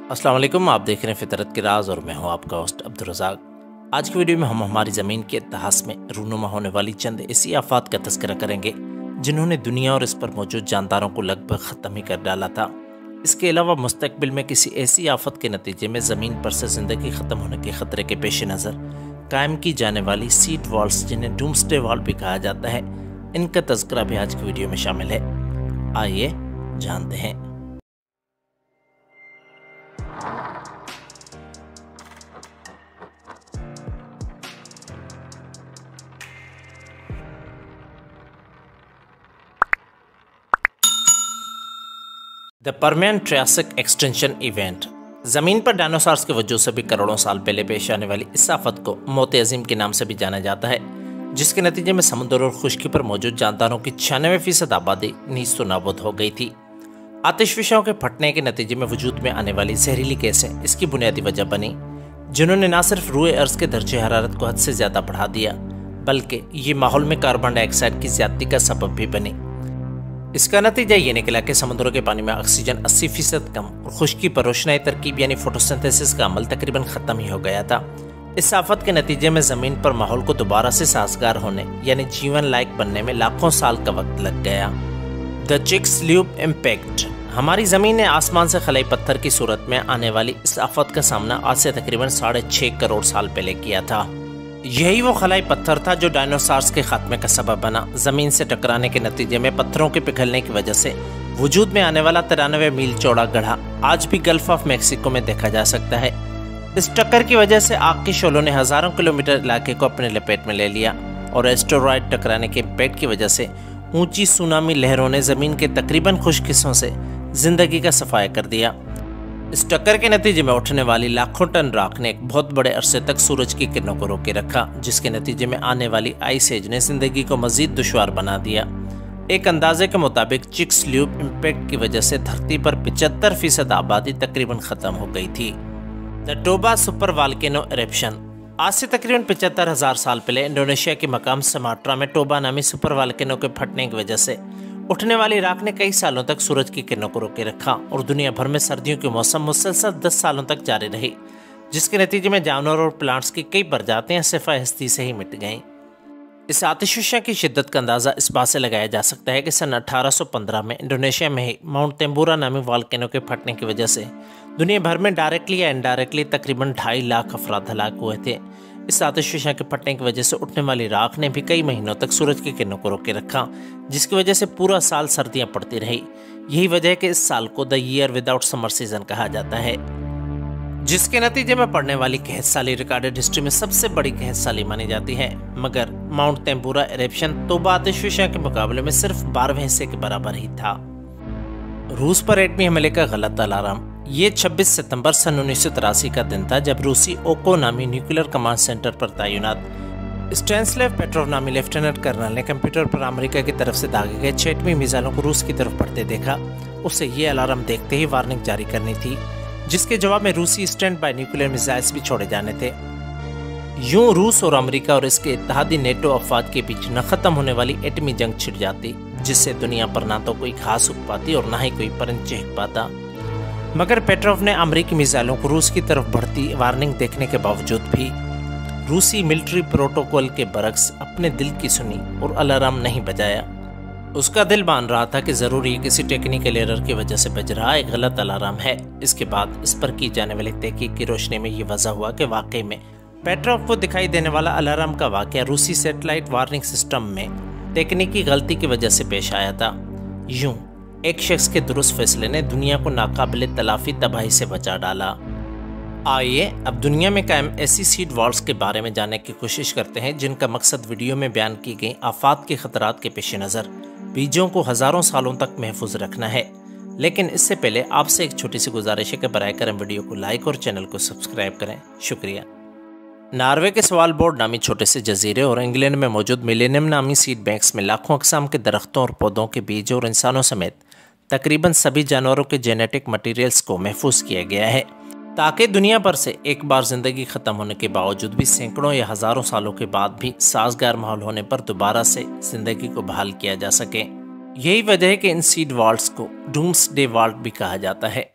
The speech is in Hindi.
अस्सलाम वालेकुम, आप देख रहे हैं फितरत के राज और मैं हूं आपका होस्ट अब्दुल रज़ाक। आज की वीडियो में हम हमारी ज़मीन के इतिहास में रूनुमा होने वाली चंद ऐसी आफात का तज़किरा करेंगे जिन्होंने दुनिया और इस पर मौजूद जानदारों को लगभग ख़त्म ही कर डाला था। इसके अलावा मुस्तकबिल में किसी ऐसी आफत के नतीजे में ज़मीन पर से ज़िंदगी ख़त्म होने के ख़तरे के पेश नज़र कायम की जाने वाली सीड वॉल्स, जिन्हें डूम्सडे वॉल भी कहा जाता है, इनका तज़किरा भी आज की वीडियो में शामिल है। आइए जानते हैं। The Permian Triassic extension event. ज़मीन पर डायनासोर्स के वजूद से भी करोड़ों साल पहले पेश आने वाली इस आफत को मौत अजीम के नाम से भी जाना जाता है, जिसके नतीजे में समुद्र और खुश्की पर मौजूद जानदारों की 96% आबादी नीस्त नाबूद हो गई थी। आतिशफशाओं के फटने के नतीजे में वजूद में आने वाली जहरीली गैसें इसकी बुनियादी वजह बनी, जिन्होंने न सिर्फ रूए अर्ज के दर्जे हरारत को हद से ज़्यादा बढ़ा दिया, बल्कि ये माहौल में कार्बन डाइऑक्साइड की ज्यादती का सबब भी बनी। इसका नतीजा ये निकला कि समुद्रों के पानी में ऑक्सीजन 80% कम और खुश्की पर रोशनाई तरकीब यानी फोटोसिंथेसिस का अमल तकरीबन ख़त्म ही हो गया था। इस आफत के नतीजे में ज़मीन पर माहौल को दोबारा से साजगार होने यानी जीवन लायक बनने में लाखों साल का वक्त लग गया। The Chicxulub impact. हमारी ज़मीन ने आसमान से खलाई पत्थर की सूरत में आने वाली इस आफत का सामना आज से तकरीबन 6.5 करोड़ साल पहले किया था। यही वो खलाई पत्थर था जो डायनासोर्स के खात्मे का सबब बना। जमीन से टकराने के नतीजे में पत्थरों के पिघलने की वजह से वजूद में आने वाला 93 मील चौड़ा गड्ढा आज भी गल्फ ऑफ मैक्सिको में देखा जा सकता है। इस टक्कर की वजह से आग के शोलों ने हजारों किलोमीटर इलाके को अपने लपेट में ले लिया और एस्टेरॉयड टकराने के इम्पैक्ट की वजह से ऊंची सुनामी लहरों ने जमीन के तकरीबन खुश्क हिस्सों से जिंदगी का सफाया कर दिया। इस टक्कर के नतीजे में उठने वाली लाखों टन राख ने एक बहुत बड़े अरसे तक सूरज की किरणों को रोके रखा, जिसके नतीजे में आने वाली आइस एज ने जिंदगी को मजीद दुश्वार बना दिया। एक अंदाजे के मुताबिक चिक्सल्यूप इम्पैक्ट की वजह से धरती पर 75% आबादी तकरीबन खत्म हो गई थी। The Toba super volcano eruption. आज से तकरीबन 75,000 साल पहले इंडोनेशिया के मकाम समाट्रा में टोबा नामी सुपर वॉल्केनो के फटने की वजह से उठने वाली राख ने कई सालों तक सूरज की किरणों को रोके रखा और दुनिया भर में सर्दियों के मौसम मुसलसल 10 सालों तक जारी रही, जिसके नतीजे में जानवर और प्लांट्स की कई प्रजातियां सिफाय हस्ती से ही मिट गईं। इस आतिशफशा की शिद्दत का अंदाज़ा इस बात से लगाया जा सकता है कि सन 1815 में इंडोनेशिया में ही माउंट तेम्बूरा नामी वॉल्केनो के फटने की वजह से दुनिया भर में डायरेक्टली या इनडायरेक्टली तकरीबन 2.5 लाख अफराद हलाक हुए थे। इस आतिशफशा के फटने की वजह से उठने वाली राख ने भी कई महीनों तक सूरज की किरणों को रोके रखा, जिसकी वजह से पूरा साल सर्दियां पड़ती रही। यही वजह है कि इस साल को the year without summer season कहा जाता है, जिसके नतीजे में पड़ने वाली कहत साली रिकॉर्डेड हिस्ट्री में सबसे बड़ी कहत साली मानी जाती है। मगर माउंट तेम्बूरा इरप्शन तोबा आतिशफशा के मुकाबले में सिर्फ 12वें हिस्से के बराबर ही था। रूस पर एटमी हमले का गलत अलार्म। ये 26 सितंबर सन 1983 का दिन था जब रूसी ओको नामी न्यूक्लियर कमांड सेंटर पर तैनात स्टैनिस्लाव पेट्रोव नामी लेफ्टिनेंट कर्नल ने कंप्यूटर पर अमेरिका की तरफ से दागे गए 6 एटमी मिसाइलों को रूस की तरफ बढ़ते देखा। उसे ये अलार्म देखते ही वार्निंग जारी करनी थी, जिसके जवाब में रूसी स्टैंड बाय न्यूक्लियर मिसाइल्स भी छोड़े जाने थे। यूं रूस और अमेरिका और इसके इत्तेहादी नेटो अफवाद के बीच न खत्म होने वाली एटमी जंग छिड़ जाती, जिससे दुनिया पर ना तो कोई घास उग पाती और ना ही कोई परिंद चहक पाता। मगर पेट्रोव ने अमेरिकी मिसाइलों को रूस की तरफ बढ़ती वार्निंग देखने के बावजूद भी रूसी मिलिट्री प्रोटोकॉल के बरक्स अपने दिल की सुनी और अलार्म नहीं बजाया। उसका दिल मान रहा था कि जरूर ये किसी टेक्निकल एरर की वजह से बज रहा एक गलत अलार्म है। इसके बाद इस पर की जाने वाली तहकीक की रोशनी में ये वजह हुआ कि वाकई में पेट्रोव को दिखाई देने वाला अलार्म का वाकया रूसी सैटेलाइट वार्निंग सिस्टम में तकनीकी गलती की वजह से पेश आया था। यूं एक शख्स के दुरुस्त फैसले ने दुनिया को नाकाबिले तलाफी तबाही से बचा डाला। आइए अब दुनिया में कायम ऐसी सीड वॉल्स के बारे में जानने की कोशिश करते हैं जिनका मकसद वीडियो में बयान की गई आफात के खतरात के पेश नज़र बीजों को हज़ारों सालों तक महफूज रखना है। लेकिन इससे पहले आपसे एक छोटी सी गुजारिश है कि बराए करम वीडियो को लाइक और चैनल को सब्सक्राइब करें। शुक्रिया। नॉर्वे के स्वालबोर्ड नामी छोटे से जजीरे और इंग्लैंड में मौजूद मिलेनियम नामी सीड बैंक्स में लाखों अक़साम के दरख्तों और पौधों के बीज और इंसानों समेत तकरीबन सभी जानवरों के जेनेटिक मटेरियल्स को महफूज किया गया है, ताकि दुनिया पर से एक बार जिंदगी ख़त्म होने के बावजूद भी सैकड़ों या हज़ारों सालों के बाद भी साजगार माहौल होने पर दोबारा से जिंदगी को बहाल किया जा सके। यही वजह है कि इन सीड वॉल्स को डूम्सडे वॉल भी कहा जाता है।